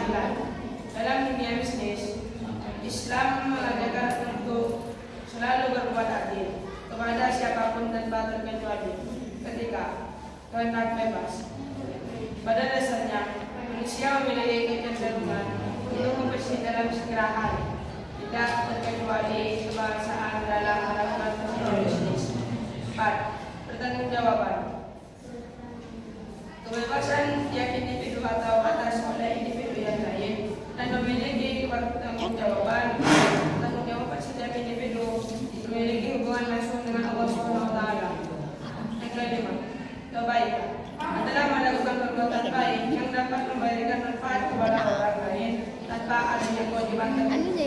keadilan. Dalam dunia bisnis, Islam mengajarkan untuk selalu berbuat adil kepada siapapun tanpa terkecuali ketika kehendak bebas. Pada dasarnya, manusia memiliki kecenderungan untuk membersih dalam segala hal, tidak terkecuali kebangsaan dalam melakukan bisnis. 4. Pertanggungjawaban. Kebebasan tiap individu atau atas oleh individu yang lain dan memiliki pertanggungjawaban. Pertanggungjawaban setiap individu memiliki hubungan langsung dengan Allah SWT. Yang kelima, kebaikan adalah melakukan perbuatan baik yang dapat memberikan manfaat kepada orang lain tanpa adanya kewajiban tertentu.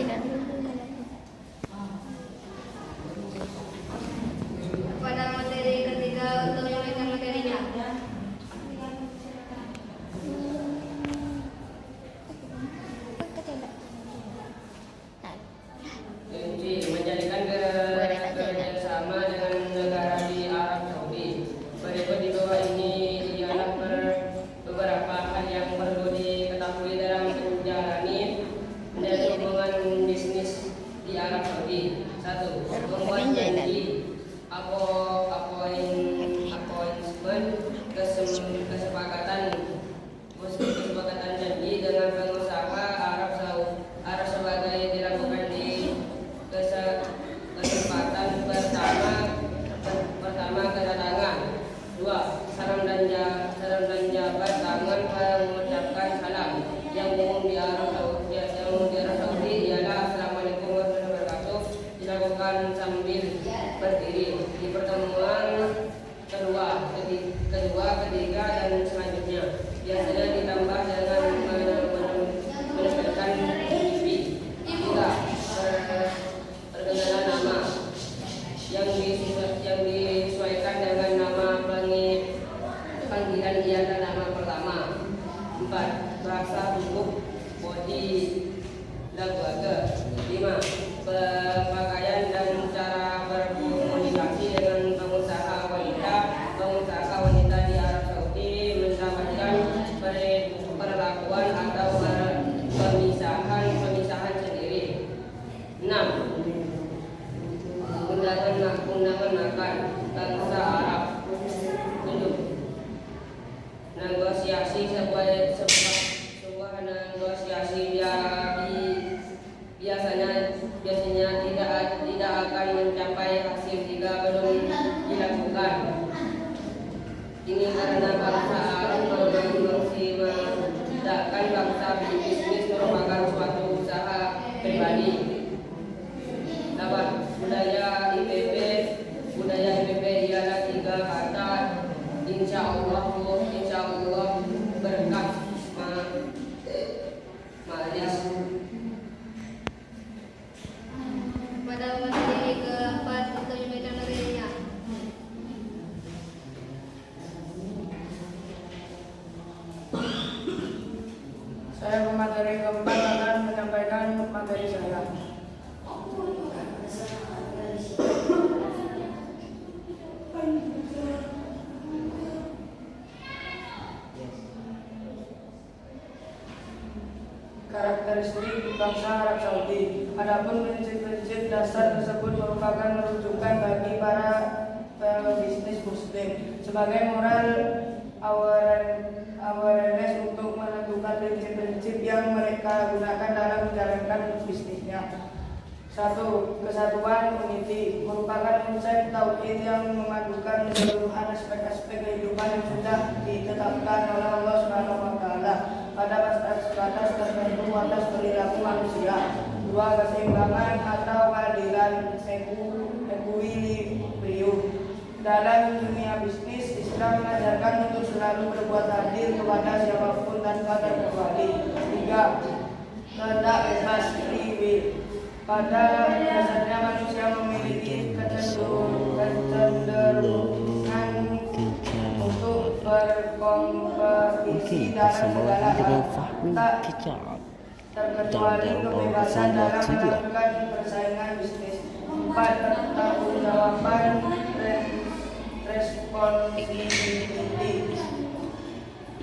Pada materi ketiga untuk menyampaikan materinya. Menjadikan kerjasama dengan negara di Arab Saudi. Berikut di bawah ini ialah beberapa hal yang perlu diketahui dalam menjalani hubungan bisnis di Arab Saudi. 1. Membuat janji kesepakatan janji dengan pengusaha Arab sebagai dilakukan di kesempatan pertama kedatangan. 2. Salam dan jabat tangan mengucapkan salam. Yang umum di Arab Saudi ialah Assalamualaikum warahmatullahi wabarakatuh, dilakukan sambil berdiri. Di pertemuan kedua, ketiga dan selanjutnya biasanya ditambah dengan menempelkan TV. 3. Perkenalan nama yang disesuaikan dengan nama panggilan ialah nama pertama. 4. Bahasa tubuh body language. 5. Pakaian dan cara berkomunikasi dengan pengusaha wanita di Arab Saudi mendapatkan perlakuan atau pemisahan sendiri. 6. Undangan makan bangsa Arab. 7. Negosiasi sebuah negosiasi biasanya tidak akan mencapai hasil jika belum dilakukan. Ini karena bangsa Arab membedakan bangsa bisnis merupakan suatu usaha pribadi. 8. Budaya IPP ialah 3 kata insya Allah berkat majelis. Pada materi keempat untuk menyampaikan materinya. Saya pemateri keempat akan menyampaikan materi saya. Karakteristik bangsa Arab Saudi. Adapun prinsip-prinsip dasar tersebut merupakan rujukan bagi para pebisnis muslim sebagai moral awareness untuk menentukan prinsip-prinsip yang mereka gunakan dalam menjalankan bisnisnya. 1. Kesatuan unity merupakan konsep tauhid yang memadukan keseluruhan aspek-aspek kehidupan yang sudah ditetapkan oleh Allah SWT pada batas tertentu atas perilaku manusia. 2. Keseimbangan atau keadilan equilibrium. Dalam dunia bisnis, Islam mengajarkan untuk selalu berbuat adil kepada siapapun tanpa terkecuali. 3. Kehendak bebas free will. Pada dasarnya manusia memiliki kecenderungan untuk berkompetisi dalam segala hal, tak terkecuali kebebasan dalam melakukan persaingan bisnis. 4. Pertanggungjawaban responsibility.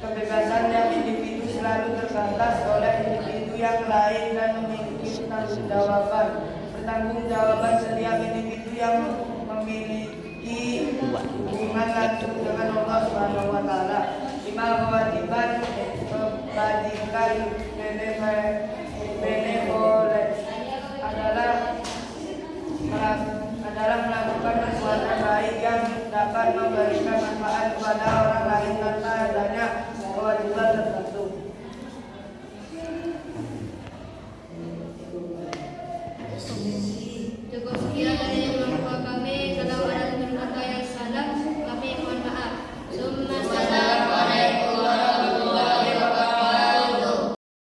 Kebebasan yang individu selalu terbatas oleh individu yang lain dan memiliki pertanggungjawaban setiap individu yang memiliki hubungan langsung dengan Allah Subhanahu wa taala. 5. Kewajiban kebajikan benevolent